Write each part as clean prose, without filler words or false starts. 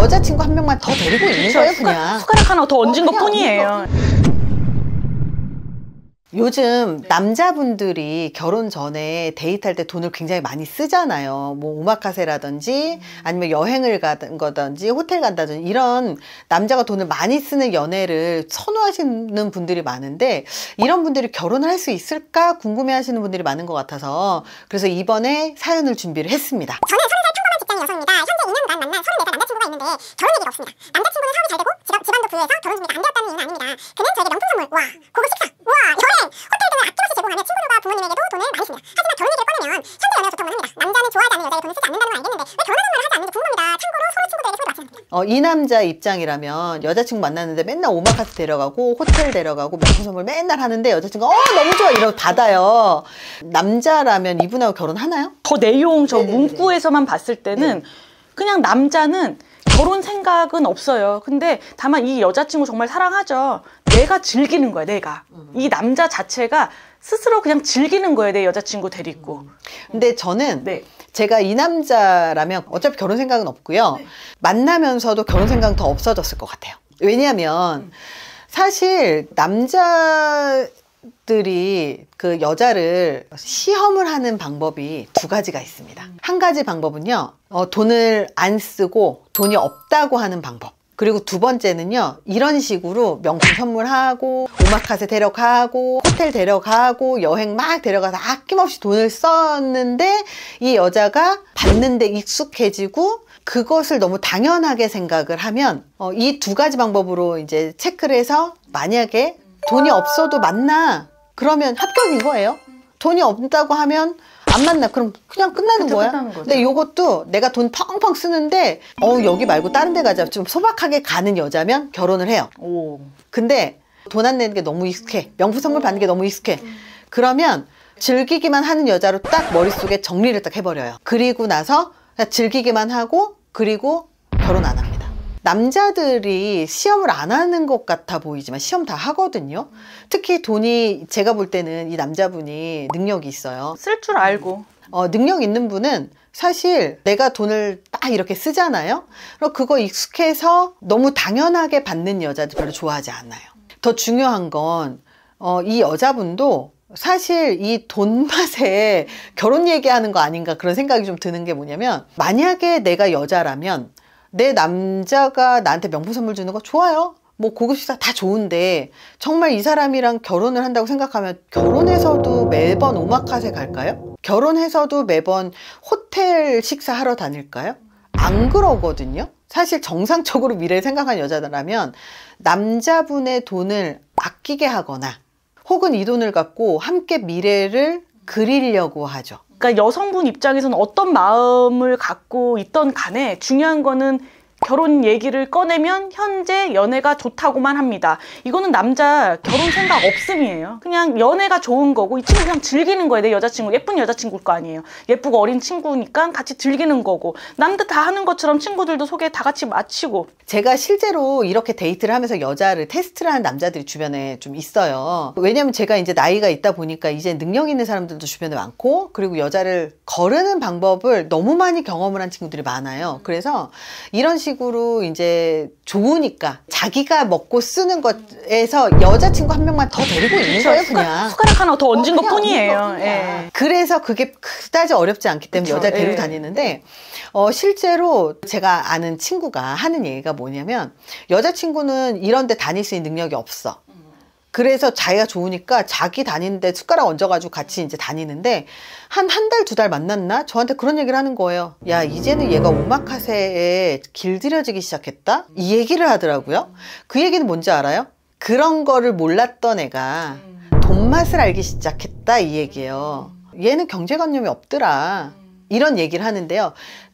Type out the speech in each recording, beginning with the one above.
여자친구 한 명만 더 데리고 있는 거예요, 그냥. 숟가락 하나 더 얹은 것뿐이에요. 요즘 남자분들이 결혼 전에 데이트할 때 돈을 굉장히 많이 쓰잖아요. 뭐 오마카세라든지 아니면 여행을 가든 거든지 호텔 간다든지 이런 남자가 돈을 많이 쓰는 연애를 선호하시는 분들이 많은데 이런 분들이 결혼을 할 수 있을까 궁금해 하시는 분들이 많은 것 같아서 그래서 이번에 사연을 준비를 했습니다. 저는 30살 평범한 직장 여성입니다. 현재 2년간 만난 34살 남자친구가 있는데 결혼 얘기가 없습니다. 남자친구는 사업이 잘 되고 집안도 부유해서 결혼 준비가 안 되었다는 이유는 아닙니다. 그는 저에게 명품 선물, 와, 고급 식사, 와, 여행, 호텔 등을 아낌없이 제공하며 친구들과 부모님에게도 돈을 많이 씁니다. 하지만 결혼 얘기를 꺼내면 현재 연애가 좋다고 합니다. 남자는 좋아하지 않는 여자에게 돈을 쓰지 않는다는 걸 알겠는데 왜 결혼하는 말을 하지 않는지 궁금합니다. 참고로 서울 친구들에게 소개받지 않습니다. 이 남자 입장이라면 여자친구 만났는데 맨날 오마카세 데려가고 호텔 데려가고 명품 선물 맨날 하는데 여자친구가 너무 좋아 이러고 받아요. 남자라면 이분하고 결혼하나요? 더 내용 저 네네네. 문구에서만 봤을 때는 그냥 남자는 결혼 생각은 없어요. 근데 다만 이 여자친구 정말 사랑하죠. 내가 즐기는 거야, 내가. 이 남자 자체가 스스로 그냥 즐기는 거예요, 내 여자친구 데리고. 근데 저는 네. 제가 이 남자라면 어차피 결혼 생각은 없고요. 만나면서도 결혼 생각은 더 없어졌을 것 같아요. 왜냐하면 사실 남자들이 그 여자를 시험을 하는 방법이 두 가지가 있습니다. 한 가지 방법은요. 돈을 안 쓰고 돈이 없다고 하는 방법. 그리고 두 번째는요. 이런 식으로 명품 선물하고 오마카세 데려가고 호텔 데려가고 여행 막 데려가서 아낌없이 돈을 썼는데 이 여자가 받는데 익숙해지고 그것을 너무 당연하게 생각을 하면 이 두 가지 방법으로 이제 체크를 해서 만약에 돈이 없어도 만나 그러면 합격인 거예요. 돈이 없다고 하면 안 만나. 그럼 그냥 끝나는 거야. 근데 요것도 내가 돈 펑펑 쓰는데 여기 말고 다른 데 가자. 좀 소박하게 가는 여자면 결혼을 해요. 오. 근데 돈 안 내는 게 너무 익숙해. 명품 선물 받는 게 너무 익숙해. 그러면 즐기기만 하는 여자로 딱 머릿속에 정리를 딱 해버려요. 그리고 나서 그냥 즐기기만 하고 그리고 결혼 안 합니다. 남자들이 시험을 안 하는 것 같아 보이지만 시험 다 하거든요. 특히 돈이 제가 볼 때는 이 남자분이 능력이 있어요. 쓸 줄 알고. 능력 있는 분은 사실 내가 돈을 딱 이렇게 쓰잖아요. 그럼 그거 익숙해서 너무 당연하게 받는 여자들 별로 좋아하지 않아요. 더 중요한 건 이 여자분도 사실 이 돈 맛에 결혼 얘기하는 거 아닌가 그런 생각이 좀 드는 게 뭐냐면 만약에 내가 여자라면 내 남자가 나한테 명품 선물 주는 거 좋아요. 뭐 고급 식사 다 좋은데 정말 이 사람이랑 결혼을 한다고 생각하면 결혼해서도 매번 오마카세 갈까요? 결혼해서도 매번 호텔 식사하러 다닐까요? 안 그러거든요. 사실 정상적으로 미래를 생각하는 여자라면 남자분의 돈을 아끼게 하거나 혹은 이 돈을 갖고 함께 미래를 그리려고 하죠. 그러니까 여성분 입장에서는 어떤 마음을 갖고 있던 간에 중요한 거는 결혼 얘기를 꺼내면 현재 연애가 좋다고만 합니다. 이거는 남자 결혼 생각 없음이에요. 그냥 연애가 좋은 거고 이 친구 그냥 즐기는 거예요. 내 여자친구 예쁜 여자친구일 거 아니에요. 예쁘고 어린 친구니까 같이 즐기는 거고 남들 다 하는 것처럼 친구들도 소개 다 같이 마치고. 제가 실제로 이렇게 데이트를 하면서 여자를 테스트를 하는 남자들이 주변에 좀 있어요. 왜냐면 제가 이제 나이가 있다 보니까 이제 능력 있는 사람들도 주변에 많고 그리고 여자를 거르는 방법을 너무 많이 경험을 한 친구들이 많아요. 그래서 이런 식으로 이제 좋으니까 자기가 먹고 쓰는 것에서 여자친구 한 명만 더 데리고 있는 거예요, 그냥. 숟가락 하나 더 얹은 것뿐이에요. 예. 그래서 그게 그다지 어렵지 않기 때문에 여자를 데리고 다니는데 실제로 제가 아는 친구가 하는 얘기가 뭐냐면 여자친구는 이런 데 다닐 수 있는 능력이 없어. 그래서 자기가 좋으니까 자기 다니는데 숟가락 얹어가지고 같이 이제 다니는데 한 달, 두 달 만났나? 저한테 그런 얘기를 하는 거예요. 야, 이제는 얘가 오마카세에 길들여지기 시작했다? 이 얘기를 하더라고요. 그 얘기는 뭔지 알아요? 그런 거를 몰랐던 애가 돈 맛을 알기 시작했다 이 얘기예요. 얘는 경제관념이 없더라. 이런 얘기를 하는데요.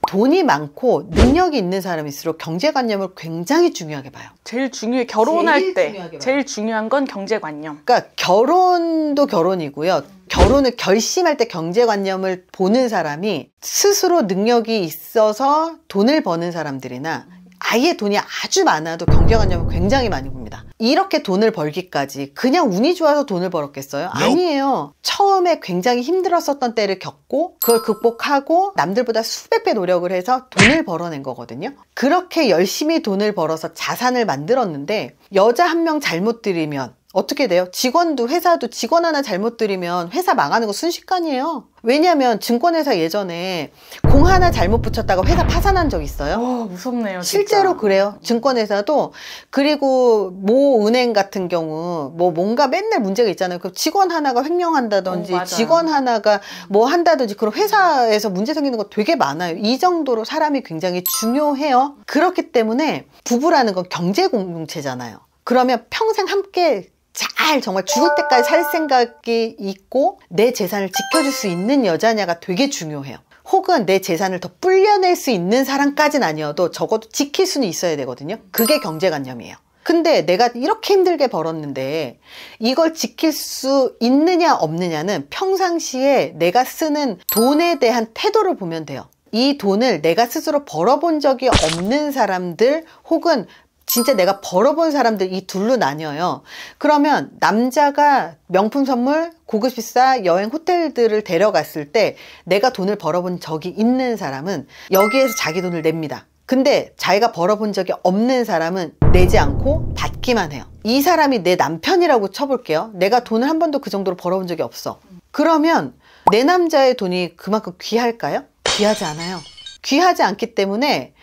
돈이 많고 능력이 있는 사람일수록 경제관념을 굉장히 중요하게 봐요. 제일 중요해. 결혼할 때 제일 중요한 건 경제관념. 그러니까 결혼도 결혼이고요. 결혼을 결심할 때 경제관념을 보는 사람이 스스로 능력이 있어서 돈을 버는 사람들이나 아예 돈이 아주 많아도 경제관념을 굉장히 많이 봅니다. 겁니다. 이렇게 돈을 벌기까지 그냥 운이 좋아서 돈을 벌었겠어요? 아니에요. 처음에 굉장히 힘들었었던 때를 겪고 그걸 극복하고 남들보다 수백 배 노력을 해서 돈을 벌어낸 거거든요. 그렇게 열심히 돈을 벌어서 자산을 만들었는데 여자 한 명 잘못 들이면 어떻게 돼요? 직원도 회사도 직원 하나 잘못 들이면 회사 망하는 거 순식간이에요. 왜냐하면 증권회사 예전에 공 하나 잘못 붙였다가 회사 파산한 적 있어요. 무섭네요. 진짜. 실제로 그래요. 증권회사도. 그리고 모 은행 같은 경우 뭐 뭔가 맨날 문제가 있잖아요. 그 직원 하나가 횡령한다든지 직원 하나가 뭐 한다든지 그런 회사에서 문제 생기는 거 되게 많아요. 이 정도로 사람이 굉장히 중요해요. 그렇기 때문에 부부라는 건 경제 공동체잖아요. 그러면 평생 함께 잘 정말 죽을 때까지 살 생각이 있고 내 재산을 지켜줄 수 있는 여자냐가 되게 중요해요. 혹은 내 재산을 더 불려낼 수 있는 사람까지는 아니어도 적어도 지킬 수는 있어야 되거든요. 그게 경제관념이에요. 근데 내가 이렇게 힘들게 벌었는데 이걸 지킬 수 있느냐 없느냐는 평상시에 내가 쓰는 돈에 대한 태도를 보면 돼요. 이 돈을 내가 스스로 벌어본 적이 없는 사람들 혹은 진짜 내가 벌어본 사람들 이 둘로 나뉘어요. 그러면 남자가 명품 선물, 고급 식사, 여행, 호텔들을 데려갔을 때 내가 돈을 벌어본 적이 있는 사람은 여기에서 자기 돈을 냅니다. 근데 자기가 벌어본 적이 없는 사람은 내지 않고 받기만 해요. 이 사람이 내 남편이라고 쳐볼게요. 내가 돈을 한 번도 그 정도로 벌어본 적이 없어. 그러면 내 남자의 돈이 그만큼 귀할까요? 귀하지 않아요. 귀하지 않기 때문에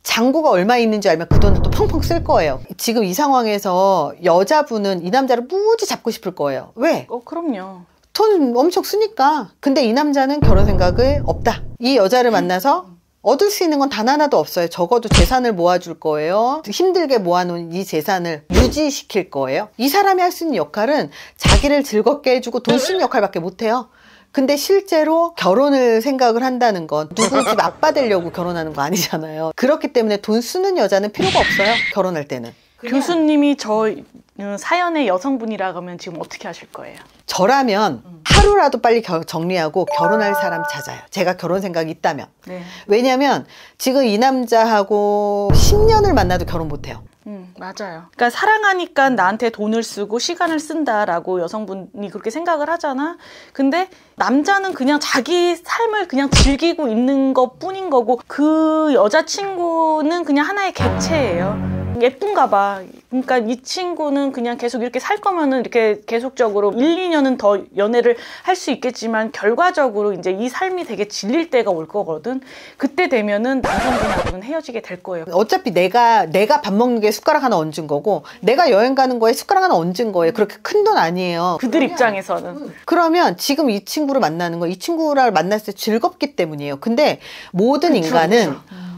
잔고가 얼마 있는지 알면 그 돈을 또 펑펑 쓸 거예요. 지금 이 상황에서 여자분은 이 남자를 무지 잡고 싶을 거예요. 왜? 그럼요. 돈 엄청 쓰니까. 근데 이 남자는 결혼 생각이 없다. 이 여자를 만나서 얻을 수 있는 건 단 하나도 없어요. 적어도 재산을 모아줄 거예요. 힘들게 모아놓은 이 재산을 유지시킬 거예요. 이 사람이 할 수 있는 역할은 자기를 즐겁게 해주고 돈 쓰는 역할밖에 못해요. 근데 실제로 결혼을 생각을 한다는 건 누구 집 아빠 되려고 결혼하는 거 아니잖아요. 그렇기 때문에 돈 쓰는 여자는 필요가 없어요. 결혼할 때는. 교수님이 저 사연의 여성분이라고 하면 지금 어떻게 하실 거예요? 저라면 하루라도 빨리 정리하고 결혼할 사람 찾아요. 제가 결혼 생각이 있다면. 네. 왜냐면 지금 이 남자하고 10년을 만나도 결혼 못해요. 맞아요. 그러니까 사랑하니까 나한테 돈을 쓰고 시간을 쓴다라고 여성분이 그렇게 생각을 하잖아. 근데 남자는 그냥 자기 삶을 그냥 즐기고 있는 것 뿐인 거고 그 여자친구는 그냥 하나의 객체예요. 예쁜가 봐. 그러니까 이 친구는 그냥 계속 이렇게 살 거면은 이렇게 계속적으로 1, 2년은 더 연애를 할 수 있겠지만 결과적으로 이제 이 삶이 되게 질릴 때가 올 거거든. 그때 되면은 남성분하고는 헤어지게 될 거예요. 어차피 내가 밥 먹는 게 숟가락 하나 얹은 거고 내가 여행 가는 거에 숟가락 하나 얹은 거예요. 그렇게 큰 돈 아니에요. 그들 입장에서는. 그러면 지금 이 친구를 만나는 거, 이 친구를 만났을 때 즐겁기 때문이에요. 근데 모든 인간은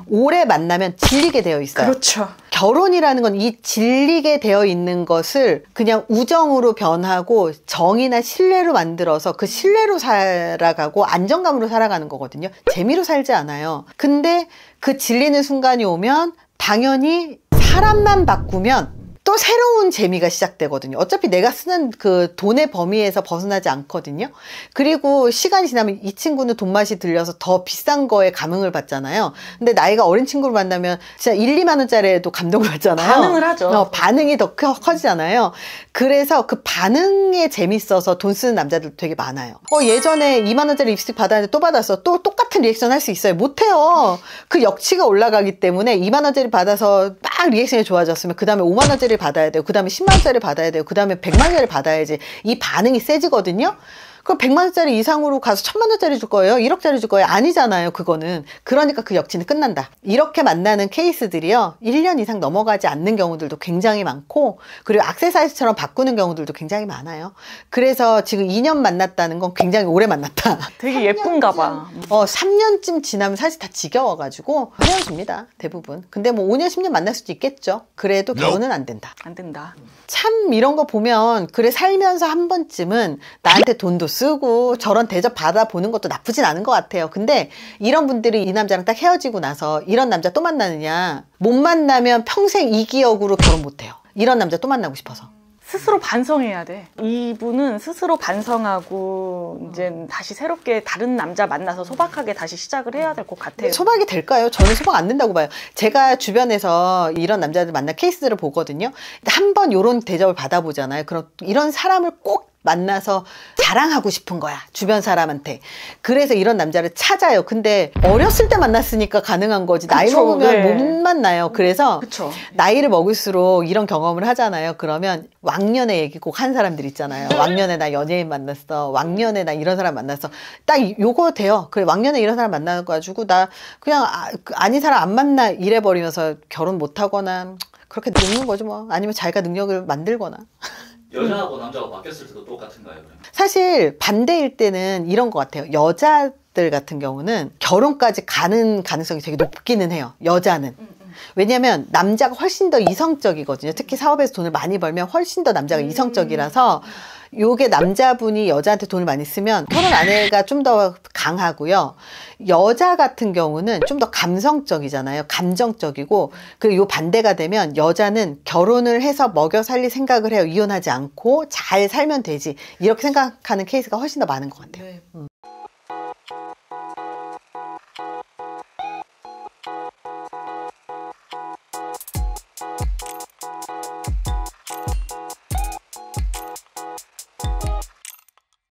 오래 만나면 질리게 되어 있어요. 그렇죠. 결혼이라는 건 이 질리게 되어 있는 것을 그냥 우정으로 변하고 정이나 신뢰로 만들어서 그 신뢰로 살아가고 안정감으로 살아가는 거거든요. 재미로 살지 않아요. 근데 그 질리는 순간이 오면 당연히 사람만 바꾸면 또 새로운 재미가 시작되거든요. 어차피 내가 쓰는 그 돈의 범위에서 벗어나지 않거든요. 그리고 시간이 지나면 이 친구는 돈맛이 들려서 더 비싼 거에 감흥을 받잖아요. 근데 나이가 어린 친구를 만나면 진짜 1, 2만 원짜리에도 감동을 받잖아요. 반응을 하죠. 반응이 더 커지잖아요. 그래서 그 반응에 재밌어서 돈 쓰는 남자들 되게 많아요. 예전에 2만 원짜리 립스틱 받았는데 또 받았어. 또 똑같은 리액션 할 수 있어요? 못해요. 그 역치가 올라가기 때문에 2만 원짜리 받아서 막 리액션이 좋아졌으면 그 다음에 5만 원짜리 받아야 돼요. 그 다음에 10만 원짜리 받아야 돼요. 그 다음에 100만 원짜리 받아야지. 이 반응이 세지거든요. 그럼 100만 원짜리 이상으로 가서 1000만 원짜리 줄 거예요? 1억짜리 줄 거예요? 아니잖아요. 그거는. 그러니까 그 역치는 끝난다. 이렇게 만나는 케이스들이요. 1년 이상 넘어가지 않는 경우들도 굉장히 많고 그리고 액세서리처럼 바꾸는 경우들도 굉장히 많아요. 그래서 지금 2년 만났다는 건 굉장히 오래 만났다. 되게 예쁜가 봐. 3년쯤 지나면 사실 다 지겨워가지고 헤어집니다. 대부분. 근데 뭐 5년, 10년 만날 수도 있겠죠. 그래도 결혼은 안 된다. 안 된다. 참 이런 거 보면 그래 살면서 한 번쯤은 나한테 돈도 쓰고 저런 대접 받아보는 것도 나쁘진 않은 것 같아요. 근데 이런 분들이 이 남자랑 딱 헤어지고 나서 이런 남자 또 만나느냐. 못 만나면 평생 이 기억으로 결혼 못해요. 이런 남자 또 만나고 싶어서. 스스로 반성해야 돼. 이분은 스스로 반성하고 이제 다시 새롭게 다른 남자 만나서 소박하게 다시 시작을 해야 될 것 같아요. 소박이 될까요? 저는 소박 안 된다고 봐요. 제가 주변에서 이런 남자들 만난 케이스들을 보거든요. 한번 이런 대접을 받아보잖아요. 그럼 이런 사람을 꼭 만나서 자랑하고 싶은 거야, 주변 사람한테. 그래서 이런 남자를 찾아요. 근데 어렸을 때 만났으니까 가능한 거지. 나이 그쵸, 먹으면 네. 못 만나요. 그래서 그쵸. 나이를 먹을수록 이런 경험을 하잖아요. 그러면 왕년의 얘기 꼭 한 사람들 있잖아요. 왕년에 나 연예인 만났어. 왕년에 나 이런 사람 만났어. 딱 요거 돼요. 그래, 왕년에 이런 사람 만나가지고 나 그냥 아닌 사람 안 만나 이래버리면서 결혼 못하거나 그렇게 늙는 거죠 뭐. 아니면 자기가 능력을 만들거나. 여자하고 남자가 바뀌었을 때도 똑같은가요? 그러면? 사실 반대일 때는 이런 것 같아요. 여자들 같은 경우는 결혼까지 가는 가능성이 되게 높기는 해요. 여자는. 왜냐면 남자가 훨씬 더 이성적이거든요. 특히 사업에서 돈을 많이 벌면 훨씬 더 남자가 이성적이라서 요게 남자분이 여자한테 돈을 많이 쓰면 결혼 아내가 좀 더 강하고요. 여자 같은 경우는 좀 더 감성적이잖아요. 감정적이고. 그리고 요 반대가 되면 여자는 결혼을 해서 먹여 살릴 생각을 해요. 이혼하지 않고 잘 살면 되지. 이렇게 생각하는 케이스가 훨씬 더 많은 것 같아요.